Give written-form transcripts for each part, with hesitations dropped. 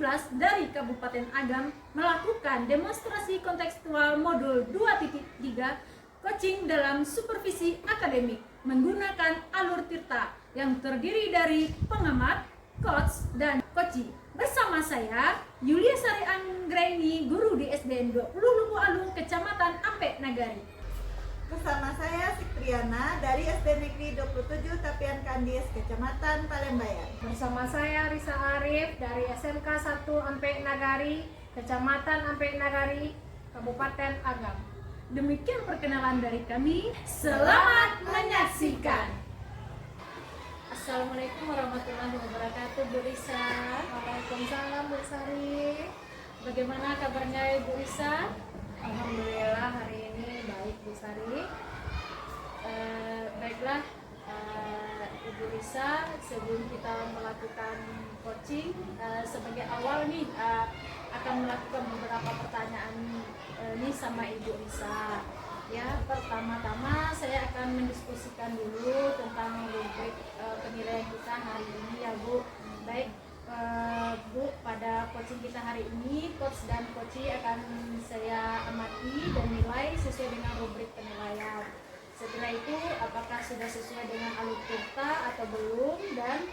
11 dari Kabupaten Agam melakukan demonstrasi kontekstual modul 2.3 coaching dalam supervisi akademik menggunakan alur Tirta yang terdiri dari pengamat, coach, dan coachee. Bersama saya, Yulia Sari Anggraini, guru di SDN 20 Lubu Alung, Kecamatan Ampek Nagari. Bersama saya Siktriana dari SD Negeri 27 Tapian Kandis, Kecamatan Palembayan. Bersama saya Risa Arif dari SMK 1 Ampek Nagari, Kecamatan Ampek Nagari, Kabupaten Agam. Demikian perkenalan dari kami. Selamat menyaksikan. Assalamualaikum warahmatullahi wabarakatuh, Bu Risa. Waalaikumsalam, Bu Sari. Bagaimana kabarnya Ibu Risa? Alhamdulillah hari ini baik, Bu Sari. Baiklah, Ibu Risa, sebelum kita melakukan coaching, sebagai awal nih akan melakukan beberapa pertanyaan nih sama Ibu Risa. Ya, pertama-tama saya akan mendiskusikan dulu tentang rubrik penilaian kita hari ini ya, Bu. Baik, Bu, pada coaching kita hari ini, coach dan coachee akan saya amati dan nilai sesuai dengan rubrik penilaian. Setelah itu, apakah sudah sesuai dengan alur Tirta atau belum, dan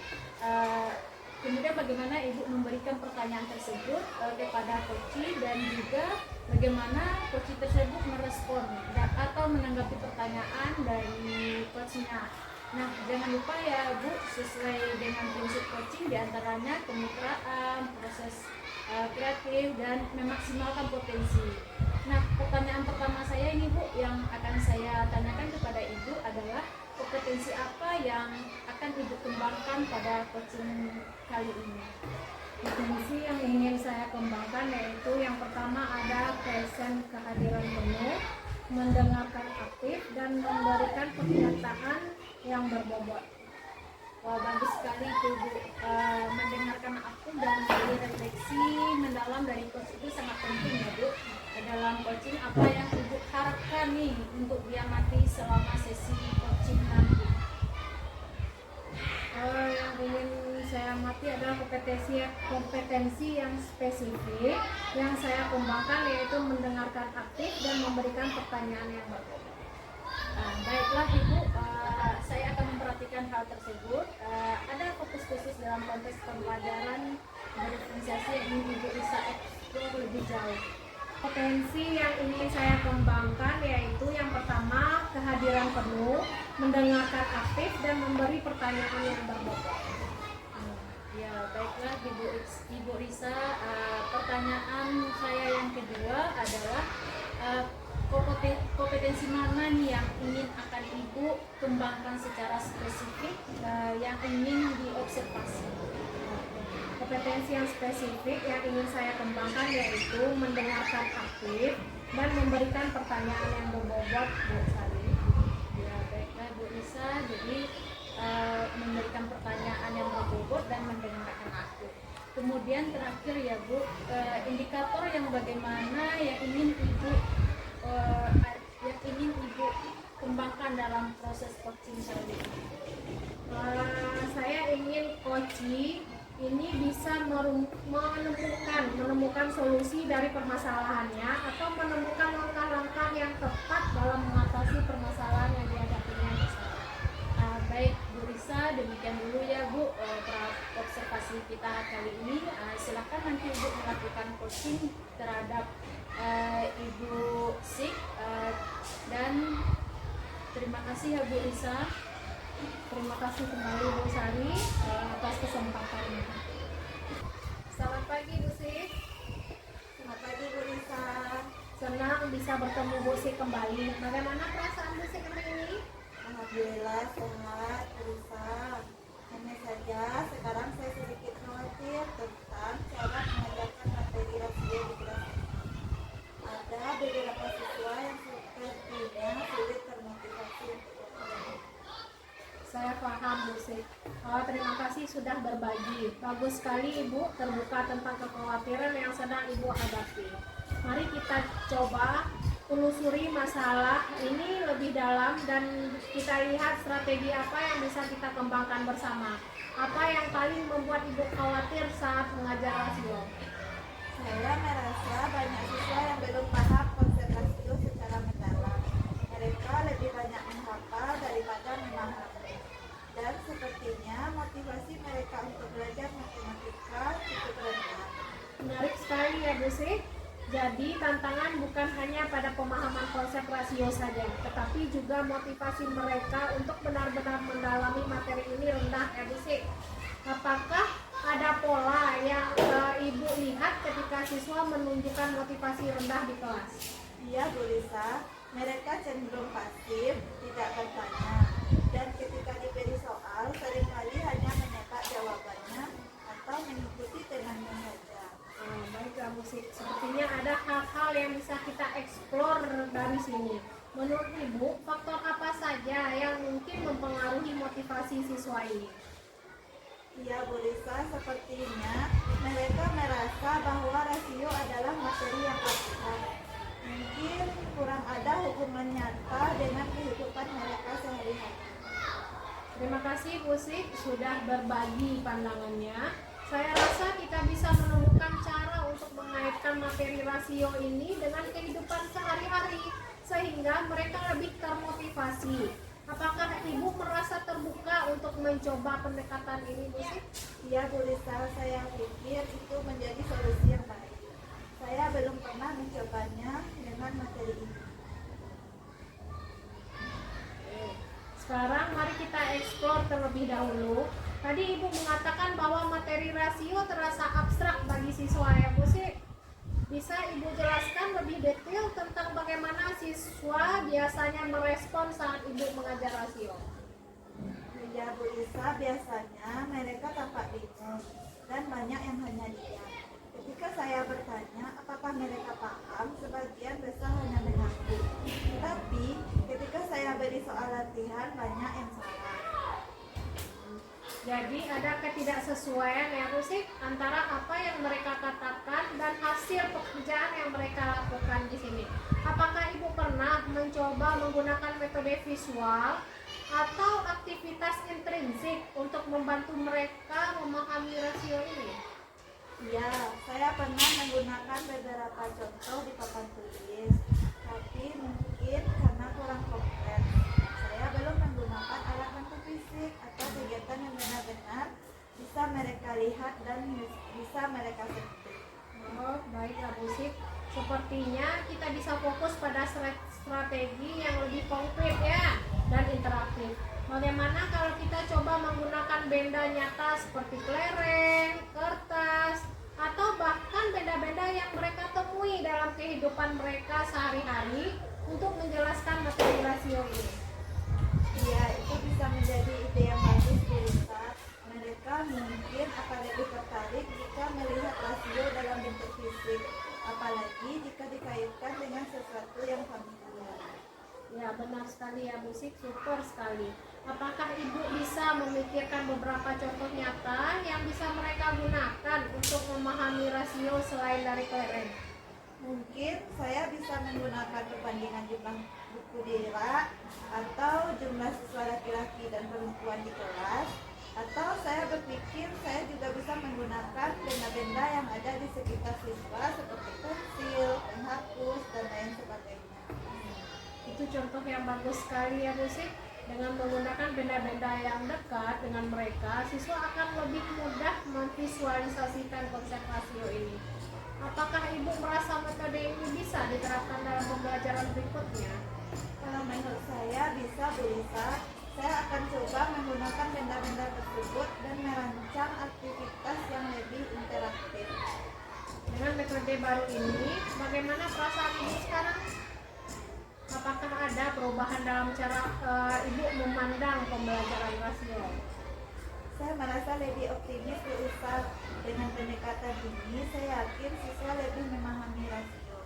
kemudian bagaimana Ibu memberikan pertanyaan tersebut kepada coachee, dan juga bagaimana coachee tersebut merespon atau menanggapi pertanyaan dari coachnya. Nah, jangan lupa ya Bu, sesuai dengan prinsip coaching diantaranya kemitraan, proses kreatif, dan memaksimalkan potensi. Nah, pertanyaan pertama saya ini Bu, yang akan saya tanyakan kepada Ibu adalah kompetensi apa yang akan Ibu kembangkan pada coaching kali ini? Kompetensi yang ingin saya kembangkan yaitu yang pertama ada present, kehadiran penuh, mendengarkan aktif, dan memberikan pernyataan yang berbobot. Wah, bagus sekali itu Bu. Mendengarkan aktif dan memberi refleksi mendalam dari coach itu sangat penting ya Bu. Dalam coaching, apa yang Ibu harapkan nih untuk diamati selama sesi coaching nanti? Yang ingin saya amati adalah kompetensi yang spesifik yang saya kembangkan, yaitu mendengarkan aktif dan memberikan pertanyaan yang berbobot. Baiklah Ibu, saya akan memperhatikan hal tersebut. Ada fokus khusus dalam konteks pembelajaran berdiferensiasi yang ingin Ibu bisa eksplor lebih jauh. Potensi yang ingin saya kembangkan yaitu yang pertama kehadiran penuh, mendengarkan aktif, dan memberi pertanyaan yang berbobot. Ya, baiklah Ibu Risa, pertanyaan saya yang kedua adalah kompetensi mana nih yang ingin akan Ibu kembangkan secara spesifik, yang ingin diobservasi? Kompetensi yang spesifik yang ingin saya kembangkan yaitu mendengarkan aktif dan memberikan pertanyaan yang berbobot, Bu Sari. Ya, baiklah Bu Risa, jadi memberikan pertanyaan yang berbobot dan mendengarkan aktif. Kemudian terakhir ya Bu, indikator yang bagaimana yang ingin Ibu kembangkan dalam proses coaching kali ini? Saya ingin coaching ini bisa menemukan solusi dari permasalahannya atau menemukan langkah-langkah yang tepat dalam mengatasi permasalahan yang dihadapinya. Baik Bu Risa, demikian dulu ya Bu observasi kita kali ini. Silakan nanti Ibu melakukan coaching terhadap Ibu Sik, dan terima kasih ya Bu Risa. Terima kasih kembali Bu Sari atas kesempatannya. Selamat pagi Bu Sik. Selamat pagi Bu Risa. Senang bisa bertemu Bu Sik kembali. Bagaimana perasaan Bu Sik hari ini? Alhamdulillah sehat Bu Risa. Hanya saja sekarang saya sedikit khawatir tentang cara mengajarkan materi rasio di kelas ini. Ada beberapa siswa yang sepertinya sulit termotivasi untuk belajar. Saya paham Bu Sik. Terima kasih sudah berbagi. Bagus sekali Ibu terbuka tentang kekhawatiran yang sedang Ibu hadapi. Mari kita coba telusuri masalah ini lebih dalam dan kita lihat strategi apa yang bisa kita kembangkan bersama. Apa yang paling membuat Ibu khawatir saat mengajar rasio? Menarik sekali ya Bu Sri. Jadi tantangan bukan hanya pada pemahaman konsep rasio saja, tetapi juga motivasi mereka untuk benar-benar mendalami materi ini rendah ya Bu Sri. Apakah ada pola yang Ibu lihat ketika siswa menunjukkan motivasi rendah di kelas? Iya Bu Lisa, mereka cenderung pasif, tidak bertanya, dan ketika diberi soal seringkali hanya menebak jawabannya atau mengikuti temannya saja. Baiklah musik, sepertinya ada hal-hal yang bisa kita eksplor dari sini. Menurut Ibu, faktor apa saja yang mungkin mempengaruhi motivasi siswa ini? Iya Bu Lisa, sepertinya mereka merasa bahwa rasio adalah materi yang abstrak. Mungkin kurang ada hubungan nyata dengan kehidupan mereka sehari-hari. Terima kasih Bu Sik sudah berbagi pandangannya. Saya rasa kita bisa menemukan cara untuk mengaitkan materi rasio ini dengan kehidupan sehari-hari sehingga mereka lebih termotivasi. Apakah Ibu merasa terbuka untuk mencoba pendekatan ini, Bu Sik? Iya Bu Lisa, saya pikir itu menjadi solusi yang baik. Saya belum pernah mencobanya dengan materi ini. Sekarang mari kita eksplor terlebih dahulu. Tadi Ibu mengatakan bahwa materi rasio terasa abstrak bagi siswa ya Bu Sik. Bisa Ibu jelaskan lebih detail tentang bagaimana siswa biasanya merespon saat Ibu mengajar rasio? Ya Bu Lisa, biasanya mereka tampak bingung dan banyak yang hanya diam. Ketika saya bertanya apakah mereka paham, sebagian besar hanya mengangguk. Tapi ketika saya beri soal latihan, banyak yang salah. Jadi ada ketidaksesuaian ya Bu Sik antara apa yang mereka katakan dan hasil pekerjaan yang mereka lakukan di sini. Apakah Ibu pernah mencoba menggunakan metode visual atau aktivitas intrinsik untuk membantu mereka memahami rasio ini? Ya, saya pernah menggunakan beberapa contoh di papan tulis, tapi mungkin karena kurang kompleks, saya belum menggunakan alat bantu fisik atau kegiatan yang benar-benar bisa mereka lihat dan bisa mereka sentuh. Oh, baiklah Bu Sik. Sepertinya kita bisa fokus pada strategi yang lebih konkret ya dan interaktif. Bagaimana kalau kita coba menggunakan benda nyata seperti kelereng, kertas, atau bahkan benda-benda yang mereka temui dalam kehidupan mereka sehari-hari untuk menjelaskan materi rasio ini? Iya, itu bisa menjadi ide yang bagus Bu Lisa. Mereka mungkin akan lebih tertarik jika melihat rasio dalam bentuk fisik, apalagi jika dikaitkan dengan sesuatu yang familiar. Ya, benar sekali ya Bu Sik, super sekali. Apakah Ibu bisa memikirkan beberapa contoh nyata yang bisa mereka gunakan untuk memahami rasio selain dari kelereng? Mungkin saya bisa menggunakan perbandingan jumlah buku di rak atau jumlah siswa laki-laki dan perempuan di kelas, atau saya berpikir saya juga bisa menggunakan benda-benda yang ada di sekitar siswa seperti pensil, penghapus, dan lain sebagainya. Itu contoh yang bagus sekali ya Bu Sik. Dengan menggunakan benda-benda yang dekat dengan mereka, siswa akan lebih mudah memvisualisasikan konsep rasio ini. Apakah Ibu merasa metode ini bisa diterapkan dalam pembelajaran berikutnya? Kalau menurut saya bisa Bu Lisa, saya akan coba menggunakan benda-benda tersebut dan merancang aktivitas yang lebih interaktif. Dengan metode baru ini, bagaimana perasaan Ibu sekarang? Apakah ada perubahan dalam cara Ibu memandang pembelajaran rasio? Saya merasa lebih optimis Bu Lisa. Dengan pendekatan ini, saya yakin siswa lebih memahami rasio.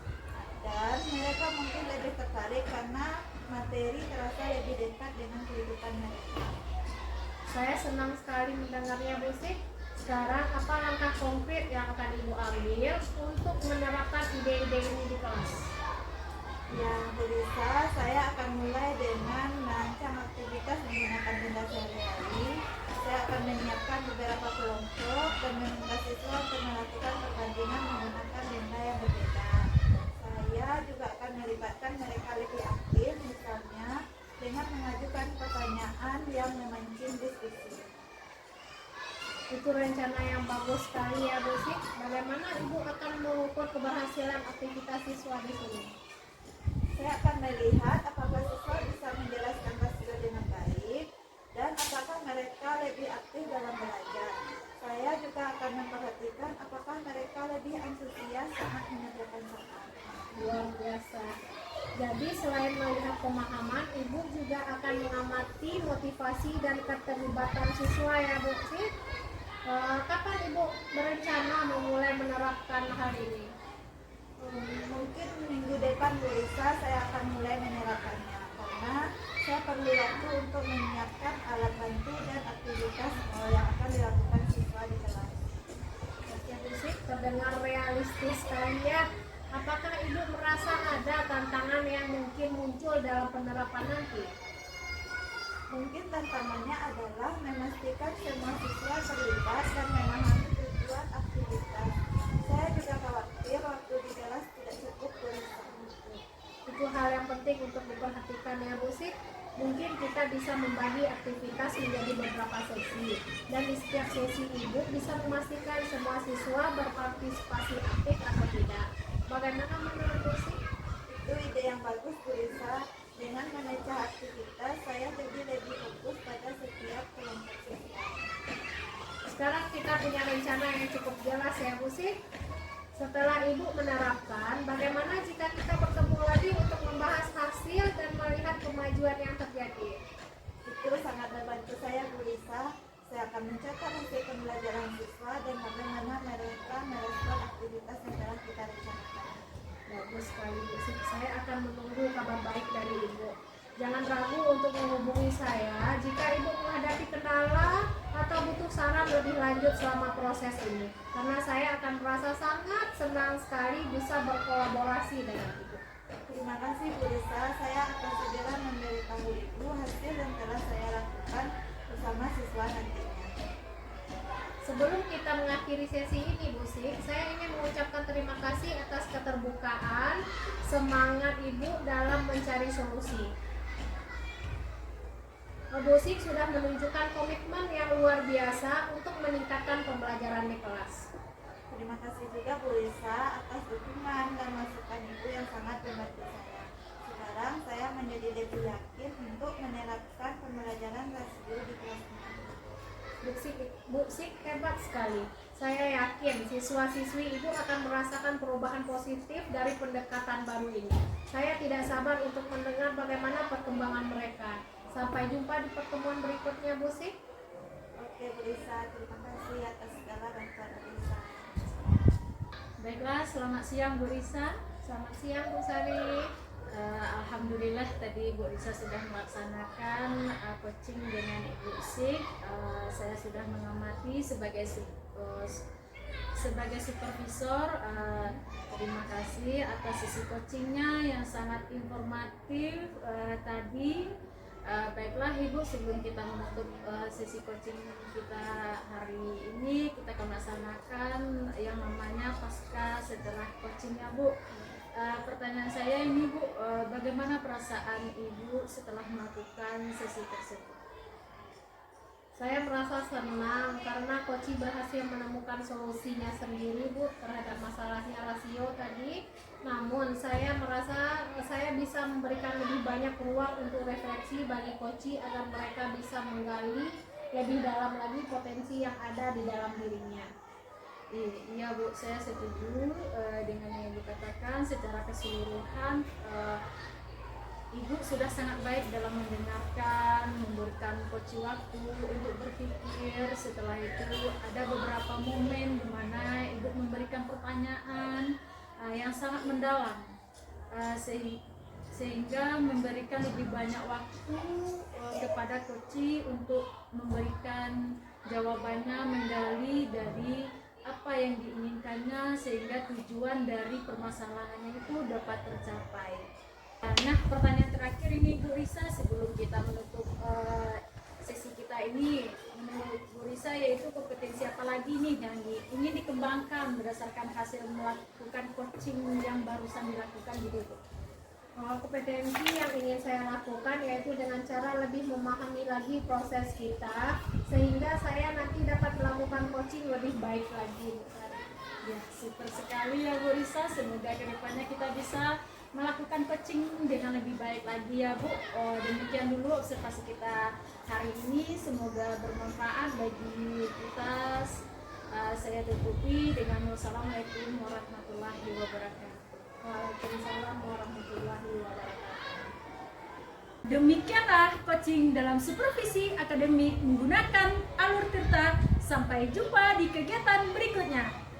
Dan mereka mungkin lebih tertarik karena materi terasa lebih dekat dengan kehidupan mereka. Saya senang sekali mendengarnya Bu Sik. Sekarang apa langkah konkret yang akan Ibu ambil untuk menerapkan ide-ide ini di kelas? Ya, Bu Lisa, saya akan mulai dengan merancang aktivitas menggunakan benda sehari-hari. Saya akan menyiapkan beberapa kelompok dan meminta siswa untuk melakukan perbandingan menggunakan benda yang berbeda. Saya juga akan melibatkan mereka lebih aktif, misalnya dengan mengajukan pertanyaan yang memancing diskusi. Itu rencana yang bagus sekali ya Bu Sik. bagaimana Ibu akan mengukur keberhasilan aktivitas siswa di sini? Saya akan melihat apakah siswa bisa menjelaskan rasio dengan baik dan apakah mereka lebih aktif dalam belajar. Saya juga akan memperhatikan apakah mereka lebih antusias saat mengerjakan soal. Luar biasa. Jadi selain melihat pemahaman, Ibu juga akan mengamati motivasi dan keterlibatan siswa ya Bu sih. Kapan Ibu berencana memulai menerapkan hal ini? Mungkin minggu depan Bu Risa saya akan mulai menerapkannya karena saya perlu waktu untuk menyiapkan alat bantu dan aktivitas yang akan dilakukan siswa di kelas. Oke Bu Sik, terdengar realistis sekali ya. Apakah Ibu merasa ada tantangan yang mungkin muncul dalam penerapan nanti? Mungkin tantangannya adalah memastikan semua siswa terlibat dan memahami tujuan aktivitas. Saya juga khawatir waktu di kelas tidak cukup Bu Risa. Itu hal yang penting untuk diperhatikan ya Bu Sik. Mungkin kita bisa membagi aktivitas menjadi beberapa sesi, dan di setiap sesi Ibu bisa memastikan semua siswa berpartisipasi aktif atau tidak. Bagaimana menurut Bu Sik? Itu ide yang bagus Bu Risa. Dengan memecah aktivitas, saya jadi lebih fokus pada setiap kelompok siswa. Sekarang kita punya rencana yang cukup jelas ya Bu Sik. Setelah Ibu menerapkan, bagaimana jika kita bertemu lagi untuk membahas hasil dan melihat kemajuan yang terjadi? Itu sangat membantu saya Bu Risa. Saya akan mencatat hasil pembelajaran siswa dan bagaimana mereka merespon aktivitas yang telah kita rencanakan. Bagus sekali Bu Sik. Saya akan menunggu kabar baik dari Ibu. Jangan ragu untuk menghubungi saya jika Ibu menghadapi kendala atau butuh saran lebih lanjut selama proses ini. Karena saya akan merasa sangat senang sekali bisa berkolaborasi dengan Ibu. Terima kasih Bu Risa. Saya akan segera memberitahu Ibu hasil yang telah saya lakukan bersama siswa nantinya. Sebelum kita mengakhiri sesi ini Bu Sik, saya ingin mengucapkan terima kasih atas keterbukaan, semangat Ibu dalam mencari solusi. Bu Sik sudah menunjukkan komitmen yang luar biasa untuk meningkatkan pembelajaran di kelas. Terima kasih juga Bu Risa atas dukungan dan masukan Ibu yang sangat membantu saya. Sekarang saya menjadi lebih yakin untuk menerapkan pembelajaran rasio di kelas ini. Bu Sik hebat sekali. Saya yakin siswa-siswi Ibu akan merasakan perubahan positif dari pendekatan baru ini. Saya tidak sabar untuk mendengar bagaimana perkembangan mereka. Sampai jumpa di pertemuan berikutnya Bu Sik. Oke Bu Risa, terima kasih atas segala bantuan Bu Risa. Baiklah, selamat siang Bu Risa. Selamat siang Bu Sari. Alhamdulillah tadi Bu Risa sudah melaksanakan coaching dengan Ibu Sik. Saya sudah mengamati sebagai supervisor. Terima kasih atas sesi coachingnya yang sangat informatif tadi. Baiklah Ibu, sebelum kita menutup sesi coaching kita hari ini, kita akan melaksanakan yang namanya pasca setelah coachingnya Bu. Pertanyaan saya ini Bu, bagaimana perasaan Ibu setelah melakukan sesi tersebut? Saya merasa senang karena Koci berhasil menemukan solusinya sendiri Bu terhadap masalahnya rasio tadi. Namun saya merasa saya bisa memberikan lebih banyak ruang untuk refleksi bagi Koci agar mereka bisa menggali lebih dalam lagi potensi yang ada di dalam dirinya. Iya Bu, saya setuju dengan yang Ibu katakan. Secara keseluruhan Ibu sudah sangat baik dalam mendengarkan, memberikan Koci waktu untuk berpikir. Setelah itu ada beberapa momen di mana Ibu memberikan pertanyaan yang sangat mendalam, sehingga memberikan lebih banyak waktu kepada Koci untuk memberikan jawabannya, menggali dari apa yang diinginkannya sehingga tujuan dari permasalahannya itu dapat tercapai. Nah, pertanyaan terakhir ini Bu Risa sebelum kita menutup sesi kita ini, menurut Bu Risa yaitu kompetensi apa lagi nih yang ingin dikembangkan berdasarkan hasil melakukan coaching yang barusan dilakukan gitu Bu? Kompetensi yang ingin saya lakukan yaitu dengan cara lebih memahami lagi proses kita sehingga saya nanti dapat melakukan coaching lebih baik lagi. Ya, super sekali ya Bu Risa. Semoga kedepannya kita bisa melakukan coaching dengan lebih baik lagi ya Bu. Oh, demikian dulu observasi kita hari ini. Semoga bermanfaat bagi kita. Saya tutupi dengan wassalamualaikum warahmatullahi wabarakatuh. Waalaikumsalam warahmatullahi wabarakatuh. Demikianlah coaching dalam supervisi akademik menggunakan alur Tirta. Sampai jumpa di kegiatan berikutnya.